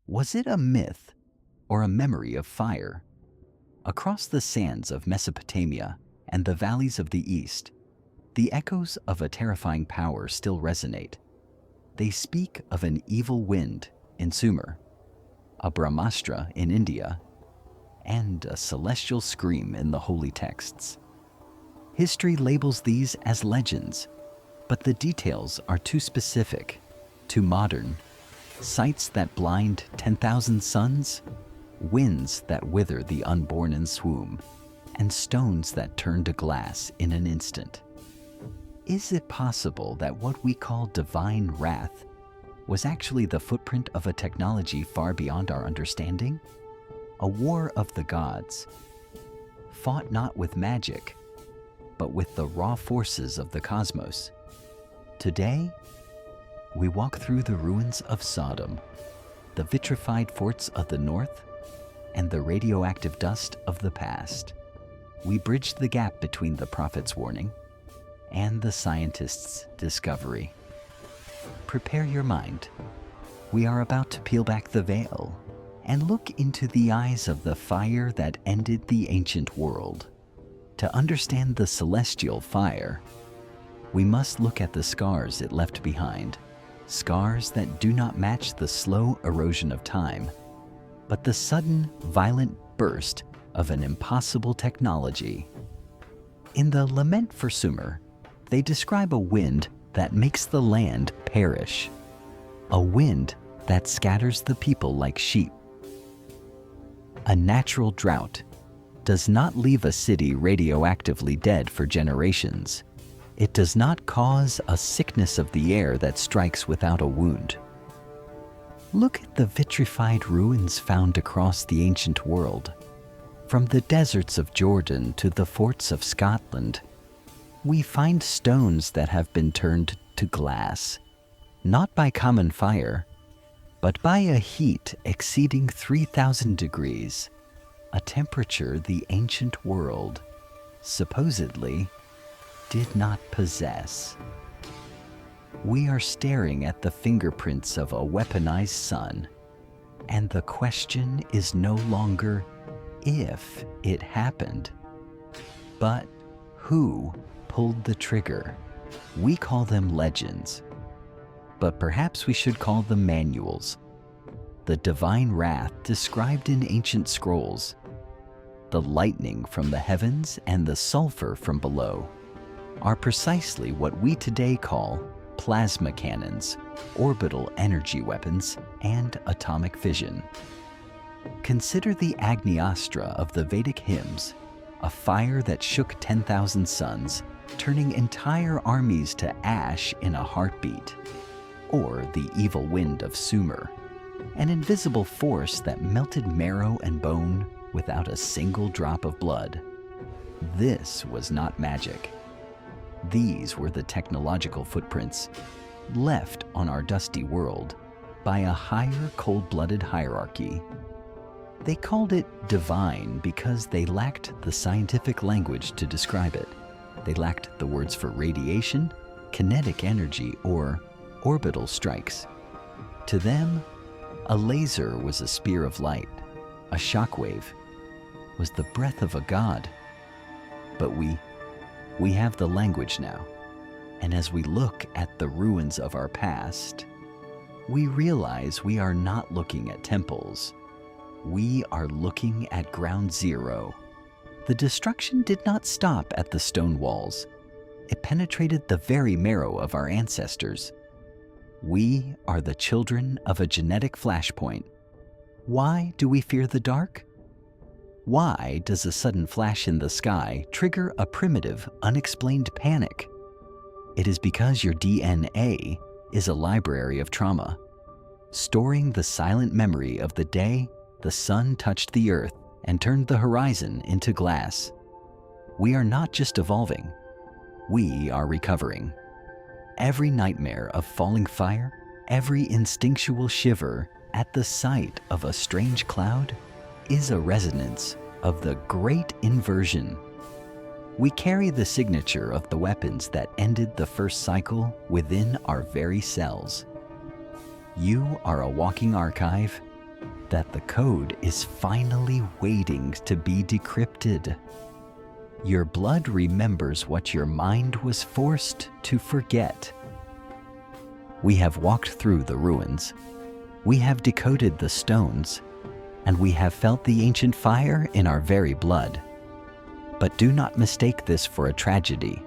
Was it a myth or a memory of fire? Across the sands of Mesopotamia and the valleys of the East, the echoes of a terrifying power still resonate. They speak of an evil wind in Sumer, a Brahmastra in India, and a celestial scream in the holy texts. History labels these as legends, but the details are too specific, too modern. Sights that blind 10,000 suns, winds that wither the unborn in swoon, and stones that turn to glass in an instant. Is it possible that what we call divine wrath was actually the footprint of a technology far beyond our understanding? A war of the gods, fought not with magic, but with the raw forces of the cosmos. Today, we walk through the ruins of Sodom, the vitrified forts of the north, and the radioactive dust of the past. We bridge the gap between the prophet's warning and the scientist's discovery. Prepare your mind. We are about to peel back the veil and look into the eyes of the fire that ended the ancient world. To understand the celestial fire, we must look at the scars it left behind. Scars that do not match the slow erosion of time, but the sudden, violent burst of an impossible technology. In the Lament for Sumer, they describe a wind that makes the land perish, a wind that scatters the people like sheep. A natural drought does not leave a city radioactively dead for generations. It does not cause a sickness of the air that strikes without a wound. Look at the vitrified ruins found across the ancient world. From the deserts of Jordan to the forts of Scotland, we find stones that have been turned to glass, not by common fire, but by a heat exceeding 3,000 degrees, a temperature the ancient world, supposedly, did not possess. We are staring at the fingerprints of a weaponized sun, and the question is no longer if it happened, but who pulled the trigger. We call them legends, but perhaps we should call them manuals. The divine wrath described in ancient scrolls, the lightning from the heavens and the sulfur from below, are precisely what we today call plasma cannons, orbital energy weapons, and atomic fission. Consider the Agneyastra of the Vedic hymns, a fire that shook 10,000 suns, turning entire armies to ash in a heartbeat. Or the evil wind of Sumer, an invisible force that melted marrow and bone without a single drop of blood. This was not magic. These were the technological footprints left on our dusty world by a higher cold-blooded hierarchy. They called it divine because they lacked the scientific language to describe it. They lacked the words for radiation, kinetic energy, or orbital strikes. To them, a laser was a spear of light. A shockwave was the breath of a god. But we have the language now, and as we look at the ruins of our past, we realize we are not looking at temples. We are looking at ground zero. The destruction did not stop at the stone walls. It penetrated the very marrow of our ancestors. We are the children of a genetic flashpoint. Why do we fear the dark? Why does a sudden flash in the sky trigger a primitive, unexplained panic? It is because your DNA is a library of trauma, storing the silent memory of the day the sun touched the earth and turned the horizon into glass. We are not just evolving, we are recovering. Every nightmare of falling fire, every instinctual shiver at the sight of a strange cloud is a resonance of the great inversion. We carry the signature of the weapons that ended the first cycle within our very cells. You are a walking archive, that the code is finally waiting to be decrypted. Your blood remembers what your mind was forced to forget. We have walked through the ruins. We have decoded the stones, and we have felt the ancient fire in our very blood. But do not mistake this for a tragedy.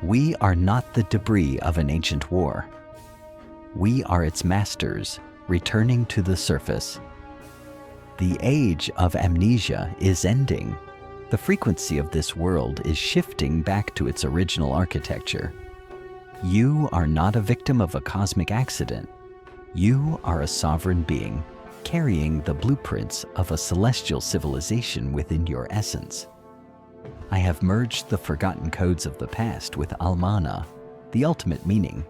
We are not the debris of an ancient war. We are its masters, returning to the surface. The age of amnesia is ending. The frequency of this world is shifting back to its original architecture. You are not a victim of a cosmic accident. You are a sovereign being, carrying the blueprints of a celestial civilization within your essence. I have merged the forgotten codes of the past with Al-Mânâ, the ultimate meaning.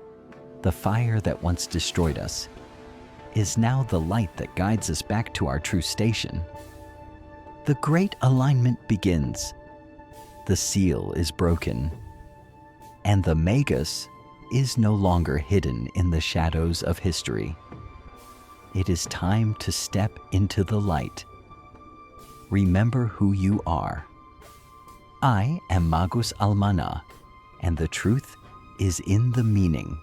The fire that once destroyed us is now the light that guides us back to our true station. The great alignment begins. The seal is broken, and the Magus is no longer hidden in the shadows of history. It is time to step into the light. Remember who you are. I am Magus Al-Mânâ, and the truth is in the meaning.